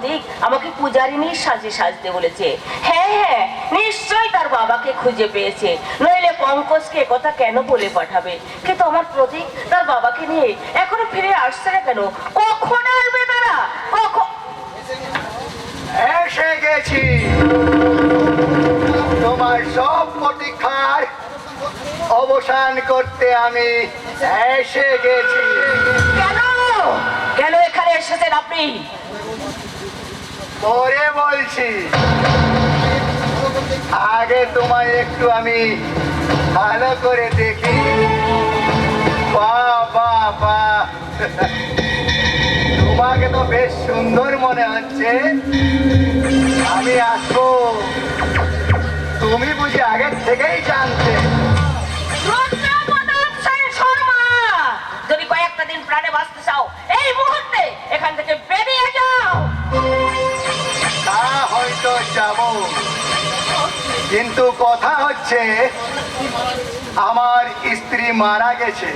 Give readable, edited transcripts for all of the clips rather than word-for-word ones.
প্রতীক আমাকে পূজারিনীর সাজে সাজতে বলেছে। হ্যাঁ হ্যাঁ, নিশ্চয়ই তার বাবাকে খুঁজে পেয়েছে, নইলে পঙ্কজকে কথা কেন বলে পাঠাবে? কিন্তু আমার প্রতীক তার বাবাকে নিয়ে এখনো ফিরে আসছে না কেন? কখন আসবে তারা? কখন? এসে গেছি, তোমার সব প্রতীক্ষার অবসান করতে আমি এসে গেছি। কেন কেন এখানে এসেছেন আপনি? পরে বলছি, আগে তোমায় একটু আমি ভালো করে দেখি। বাহ বাহ বাহ, তোমাকে তো বেশ সুন্দর মনে হচ্ছে। আমি আসবো তুমি বুঝি আগের থেকেই জানতে? যদি কয়েকটা দিন প্রাণে বাঁচতে চাও এই মুহূর্তে এখান থেকে বেরিয়ে যাও। তা হয়তো যাব, কিন্তু কথা হচ্ছে আমার স্ত্রী মারা গেছে,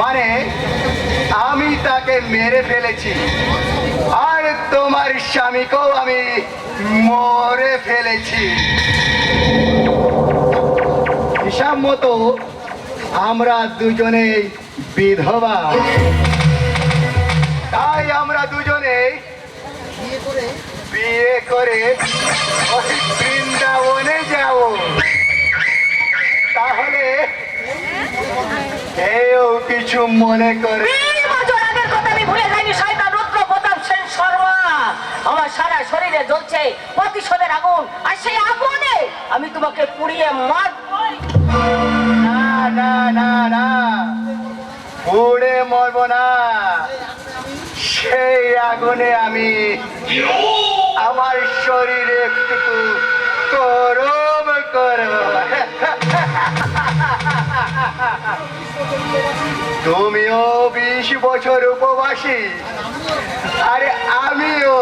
মানে আমি তাকে মেরে ফেলেছি, আর তোমার স্বামীকেও আমি মরে ফেলেছি। হিসাব মতো আমরা দুজনেই বিধবা, তাই আমরা দুজনেই বিয়ে করে ওই বৃন্দাবনে যাব। তাহলে কেউ কিছু মনে করে? আমি ভুলে যাইনি শয়তান রুদ্র প্রতাপ সেন শর্মা। আমার সারা শরীরে জ্বলছে প্রতিশোধের আগুন, আর সেই আগুনে আমি তোমাকে পুড়িয়ে মারব। না না না না, পুড়ে মরব না, সেই আগুনে আমি আমার শরীরে একটু গরম করব। তুমিও 20 বছর উপবাসী, আরে আমিও।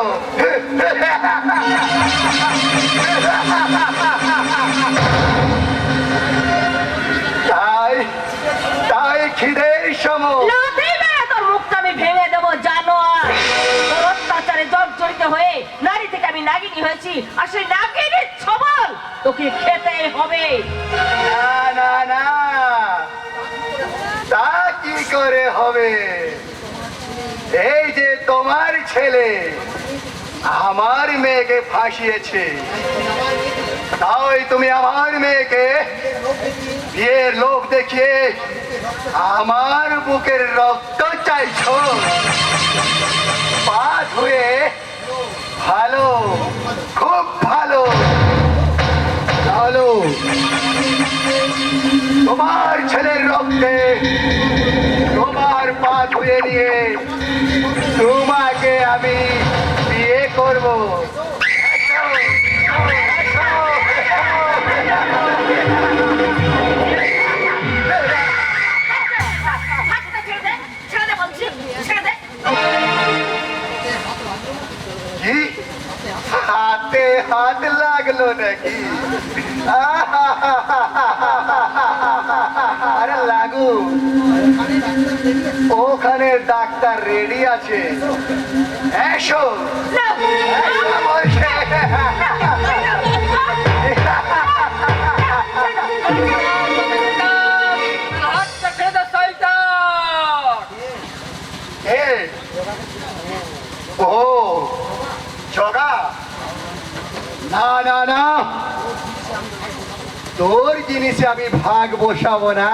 তাই তাই খিদের সময় তোর মুখটা আমি ভেঙে দেবো জানোয়ার। তোর অত্যাচারে জর্জরিত হয়ে নারী থেকে আমি নাগিনী হয়েছি, আর সেই নাগিনীর ছবল তোকে খেতে হবে। না না না, তা কি করে হবে? এই যে তোমার ছেলে আমার মেয়েকে ফাঁসিয়েছে, তাই তুমি আমার মেয়েকে বিয়ের লোভ দেখিয়ে আমার বুকের রক্ত চাইছো? পা ধুয়ে ভালো, খুব ভালো। চলো, তোমার ছেলের রক্তে তোমার পা ধুয়ে নিয়ে তোমাকে আমি বিয়ে করব। কি হাতে হাত লাগলো নাকি? আরে লাগু, ওখানে ডাক্তার রেডি আছে, এসো। ও জগা, না না না, তোর জিনিসে আমি ভাগ বসাবো না।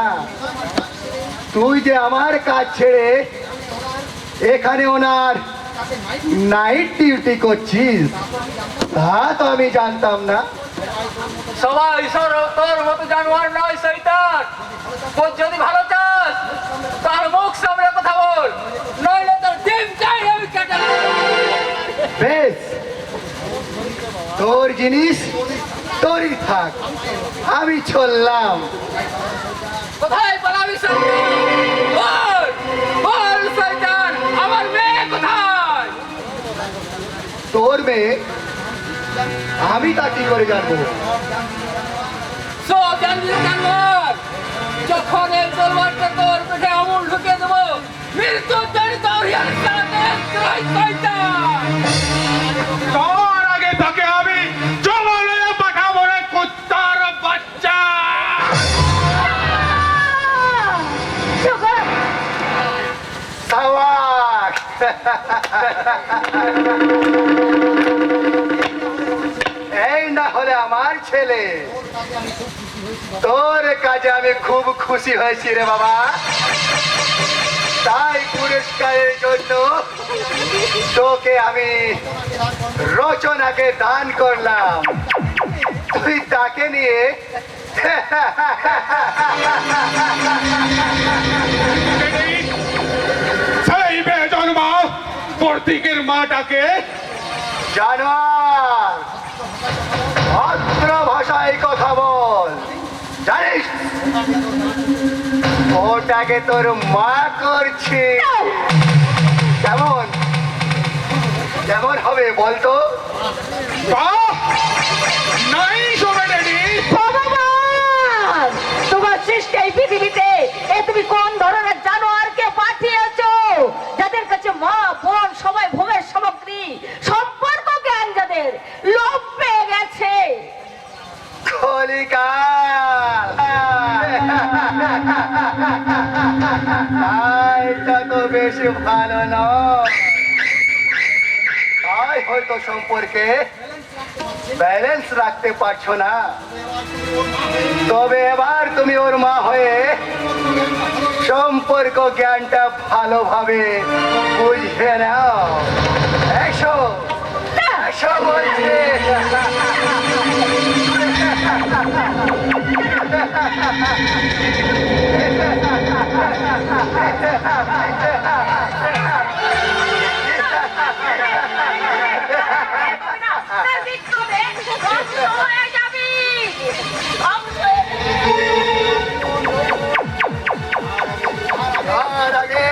তুই যে আমার কাজ ছেড়ে এখানে ওনার নাইট ডিউটি করছিস, তা তো আমি জানতাম না। সবাই তোর মতো জানোয়ার নয় শয়তান। তোর যদি ভালো চাস তার মুখ সামনে কথা বল, নইলে তোর ডিম চাই আমি কেটে দেব। বেশ, তোর জিনিস তোরই থাক, আমি চললাম। কোথায় পালাবি শয়তান? বল বল শয়তান, আমার মেয়ে কোথায়? তোর মেয়ে আমি তা কি করে জানবো? সব জানবি জানোয়ার, যখন এই তরবারটা তোর পেটে আমুল ঢুকিয়ে দেবো, মৃত্যুর জন্য তোর শয়তান। এই না হলে আমার ছেলে। তোর কাজে আমি খুব খুশি হয়েছি রে বাবা। তাই পুরস্কারের জন্য তোকে আমি রচনাকে দান করলাম। তুই তাকে নিয়ে সেই বেজন্মা প্রতীকের মাটাকে জানোয়ার, ভদ্র ভাষায় কথা বল। জানিস ওটাকে তোর মা করছে। কেমন কেমন হবে বলতো? নাই শোবে ড্যাডি। ভগবান, তোমার সৃষ্টি এই পৃথিবীতে এ তুমি কোন ধরনের জানোয়ারকে পাঠিয়েছো, যাদের কাছে মা বোন সবাই ভোগের সামগ্রী, সম্পর্ক জ্ঞান যাদের লোপ পেয়ে গেছে। কলিকাল, এটা তো বেশ ভালো নয়। তাই হয়তো সম্পর্কে ব্যালেন্স রাখতে পারছো না। তবে এবার তুমি ওর মা হয়ে সম্পর্ক জ্ঞানটা ভালোভাবে বুঝে নাও। এসো এসো বলছি। তার আগে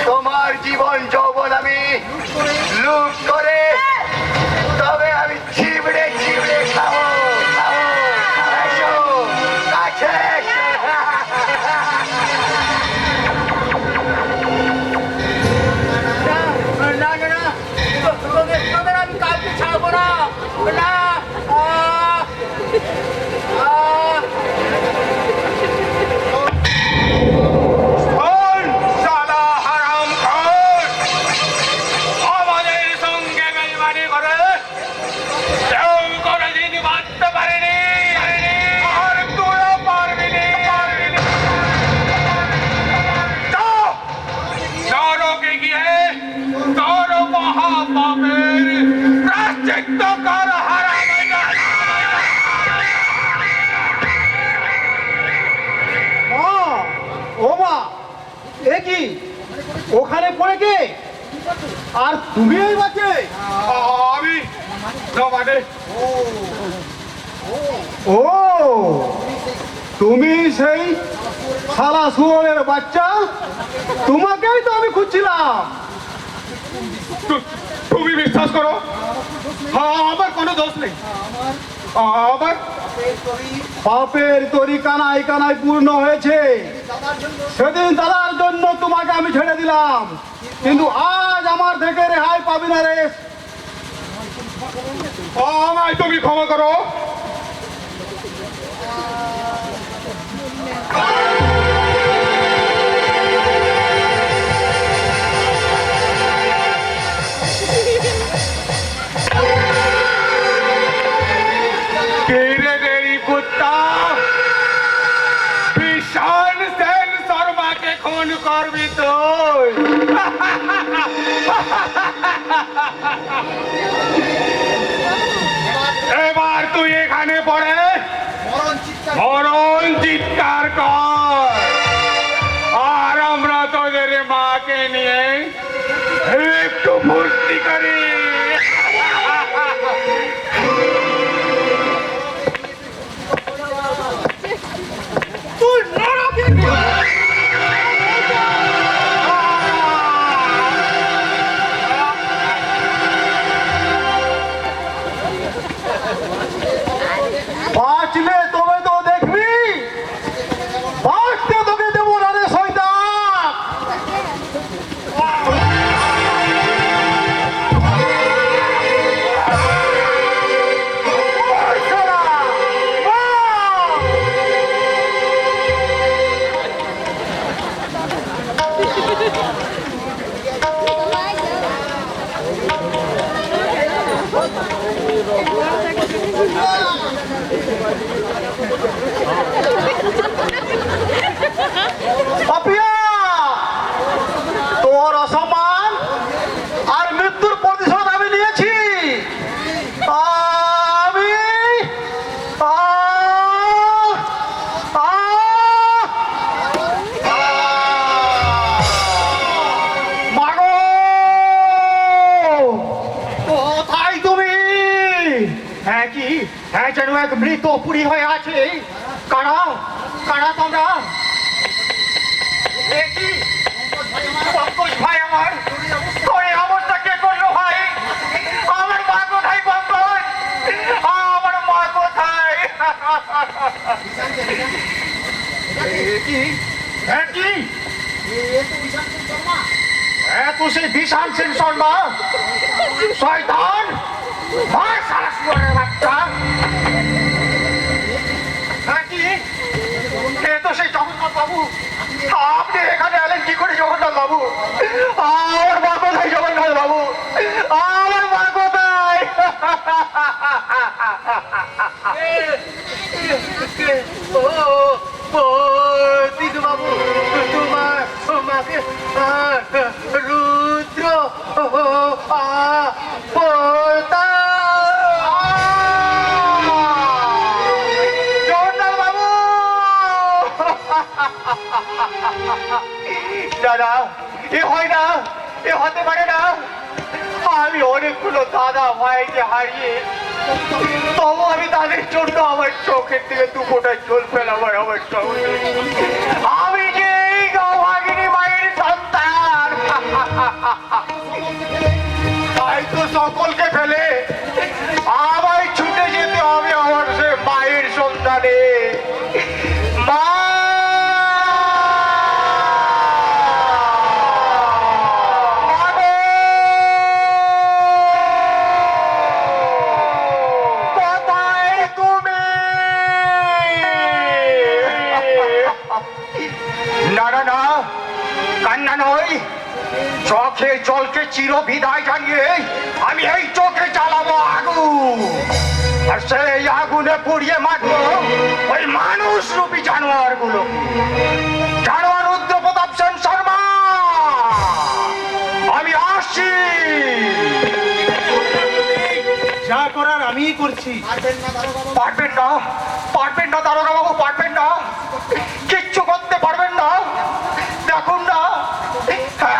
তোমার জীবন যৌবন আমি লুট করে তবে আমি চিবড়ে চিবড়ে খাবো খাবো। এসো কাছে এসো। না না না, তোদের আমি কাউকে ছাড়বো না। না, শোন শালা হারামখোর, আমাদের সঙ্গে বেইমানি করে কেউ কোনোদিন বাঁচতে পারেনি, আর তুইও পারবি নি। যা, নরকে গিয়ে তোর মহাপাপের প্রায়শ্চিত্ত কর হারামজাদা। মা, ও মা, এ কি ওখানে পড়ে কে? আর তুমি এই বাচ্চে? আমি না মানে ও, তুমি সেই শালা শুয়োরের বাচ্চা? তোমাকেই তো আমি খুঁজছিলাম। তুমি বিশ্বাস করো, আমার কোনো দোষ নেই। আমার পাপের তরি কানায় কানায় পূর্ণ হয়েছে। সেদিন দাদার জন্য তোমাকে আমি ছেড়ে দিলাম, কিন্তু আজ আমার থেকে রেহাই পাবি না রে। আমায় তুমি ক্ষমা করো। কুত্তা ভীষণ সেন শর্মাকে খুন করবি তুই। এবার তুই এখানে পড়ে মরণ চিৎকার কর, আর আমরা তোদের মাকে নিয়ে একটু ফুর্তি করি। বাঁচলে তবে তো দেখবি, বাঁচতে তোকে দেবো না রে শয়তান। পাপিয়া, তোর অসম্মান আর মৃত্যুর প্রতিশোধ আমি নিয়েছি। আমি মাগো, কোথায় তুমি? হ্যাঁ কি? হ্যাঁ, যেন এক মৃত পুরী হয়ে আছে। কারা কারা তোমরা? এ কি? পঙ্কজ ভাই আমার, তোর এই অবস্থা কে করলো ভাই? আমার মা কোথায় পঙ্কজ? আমার মা কোথায়? এ কি? হ্যাঁ কি? হ্যাঁ, তো সেই বিশাল সেন শর্মা, শয়তান, মার সারা শুয়োরের বাচ্চা। হ্যাঁ কি? এ তো সেই জগন্নাথ বাবু। আপনি এখানে এলেন কি করে জগন্নাথ বাবু? আমার মা কোথায় জগন্নাথ বাবু? আমার মা কোথায়? দিদু বাবু, তোমার মাকে রুদ্র বলতা। জগন্নাথ বাবু, দাদা, এ হয় না, এ হতে পারে না। আমি অনেকগুলো দাদা ভাইকে হারিয়ে, তবু আমি তাদের জন্য আমার চোখের থেকে দু ফোঁটা জল ফেলাবার আমার সঙ্গে। আমি যে এই গৌভাগিনী মায়ের সন্তান, তাই তো সকলকে ফেলে আমায় ছুটে যেতে হবে আমার সে মায়ের সন্তানে। মা, না না না, কান্না নয়, চোখে জলকে চির বিদায় জানিয়ে আমি এই চোখে জ্বালাবো আগুন, আর সেই আগুনে পুড়িয়ে মারবো ওই মানুষ রূপী জানোয়ার গুলো। জানোয়ার রুদ্র প্রতাপ সেন শর্মা, আমি আসছি। যা করার আমিই করছি। পারবেন না, পারবেন না দারোগা বাবু, পারবেন না, কিচ্ছু করতে পারবেন না। দেখুন না,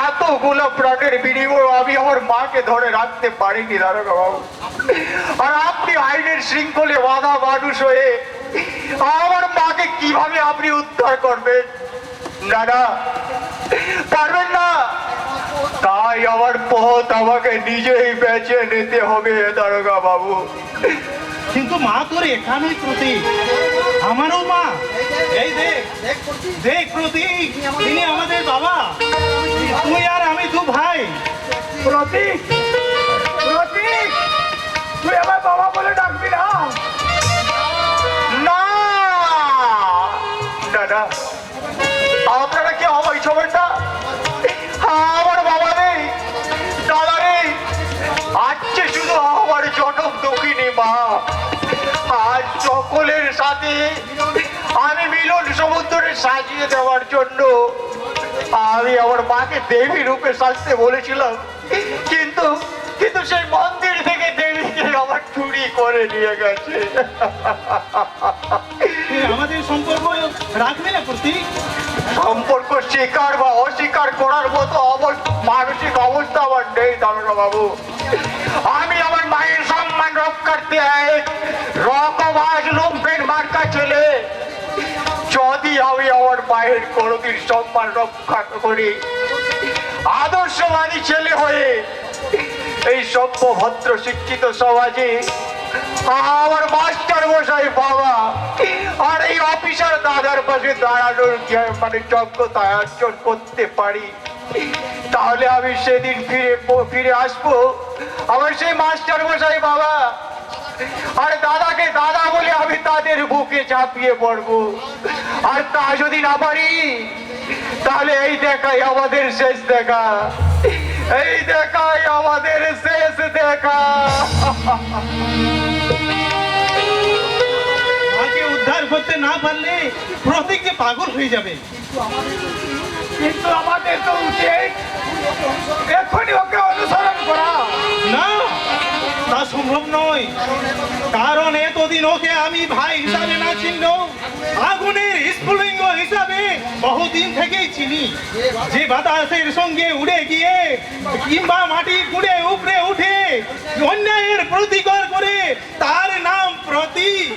এতগুলো প্রাণের বিনিময়ে আমি আমার মাকে ধরে রাখতে পারিনি দারোগা বাবু, আর আপনি আইনের শৃঙ্খলে বাধা মানুষ হয়ে আমার মাকে কিভাবে আপনি উদ্ধার করবেন? না না, পারবেন না। তাই আমার পথ আমাকে নিজেই বেছে নিতে হবে দারোগা বাবু। কিন্তু মা তোর এখানেই প্রতীক, আমারও মা। এই দেখ দেখ প্রতীক, তিনি আমাদের বাবা, তুই আর আমি দু ভাই। প্রতীক, প্রতীক, তুই আমার বাবা বলে ডাকবি না। না দাদা, আপনারা কি আমায় ছোবেন না? আমার বাবা নেই, দাদা নেই, আছে শুধু আমার জনম দুঃখিনী মা। আজ সকলের সাথে আমি মিলন সমুদ্রে সাজিয়ে দেওয়ার জন্য আমি আমার মাকে দেবী রূপে সাজতে বলেছিলাম, কিন্তু কিন্তু সেই মন্দির থেকে দেবীকে আমার চুরি করে নিয়ে গেছে। তুই আমাদের সম্পর্ক রাখবি না প্রতীক? সম্পর্ক স্বীকার বা অস্বীকার করার মতো মানসিক অবস্থা আমার নেই দারোগা বাবু। আমি আমার মায়ের সম্মান রক্ষার্থে এক রকবাজ লুম্পেন মার্কা ছেলে। যদি আমি আমার মায়ের কোনোদিন সম্মান রক্ষা করি, আদর্শবাদী ছেলে হয়ে এই সভ্য ভদ্র শিক্ষিত সমাজে আমার মাস্টার মশাই বাবা আর এই অফিসার দাদার পাশে দাঁড়ানোর মানে যোগ্যতা অর্জন করতে পারি, তাহলে আমি সেদিন ফিরে আসবো আমার সেই মাস্টার মশাই বাবা আর দাদাকে দাদা বলে আমি তাদের বুকে চাপিয়ে পড়বো। আর তা যদি না পারি, তাহলে এই দেখাই আমাদের শেষ দেখা, এই দেখাই আমাদের শেষ দেখা। করতে না পারলে প্রতীক যে পাগল হয়ে যাবে। কিন্তু আমাদের তো উচিত এখনই ওকে অনুসরণ করা। না, তা সম্ভব নয়, কারণ এতদিন ওকে আমি ভাই হিসাবে না চিনলেও আগুনের স্ফুলিঙ্গ হিসাবে বহুদিন থেকেই চিনি। যে বাতাসের সঙ্গে উড়ে গিয়ে কিংবা মাটি কুড়ে উপরে উঠে অন্যায়ের প্রতিকার করে, তার নাম প্রতীক।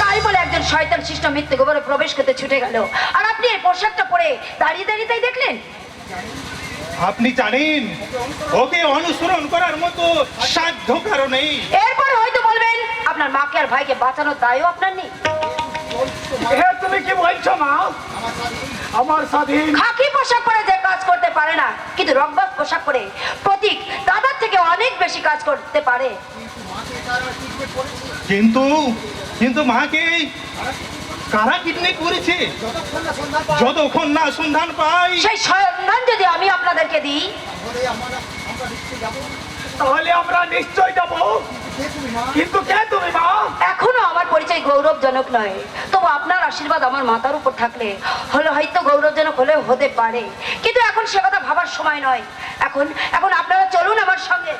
তাই বলে একজন শয়তান সৃষ্ট মিথ্যে গোবরে প্রবেশ করতে ছুটে গেল, আর আপনি এই পোশাকটা পরে দাঁড়িয়ে দাঁড়িয়ে তাই দেখলেন? আপনি জানেন ওকে অনুসরণ করার মতো সাধ্য কারো নেই। এরপরে হয়তো বলবেন আপনার মাকে আর ভাইকে বাঁচানোর দায়ও আপনার নেই। হে তুমি কি বলছো মা? আমার স্বাধীন খাকি পোশাক পরে যে কাজ করতে পারে না, কিন্তু রংবাজ পোশাক পরে প্রতীক দাদার থেকে অনেক বেশি কাজ করতে পারে। কিন্তু মাকে কারা কিডন্যাপ করেছে? যতক্ষণ না সন্ধান পাই সেই সন্ধান যদি আমি আপনাদেরকে দিই, তাহলে আমরা নিশ্চয় যাব। কিন্তু কে তুমি মা? এখনো আমার পরিচয় গৌরবজনক নয়, তবু আপনার আশীর্বাদ আমার মাথার উপর থাকলে হয়তো গৌরবজনক হলেও হতে পারে। কিন্তু এখন সে কথা ভাবার সময় নয়। এখন আপনারা চলুন আমার সঙ্গে।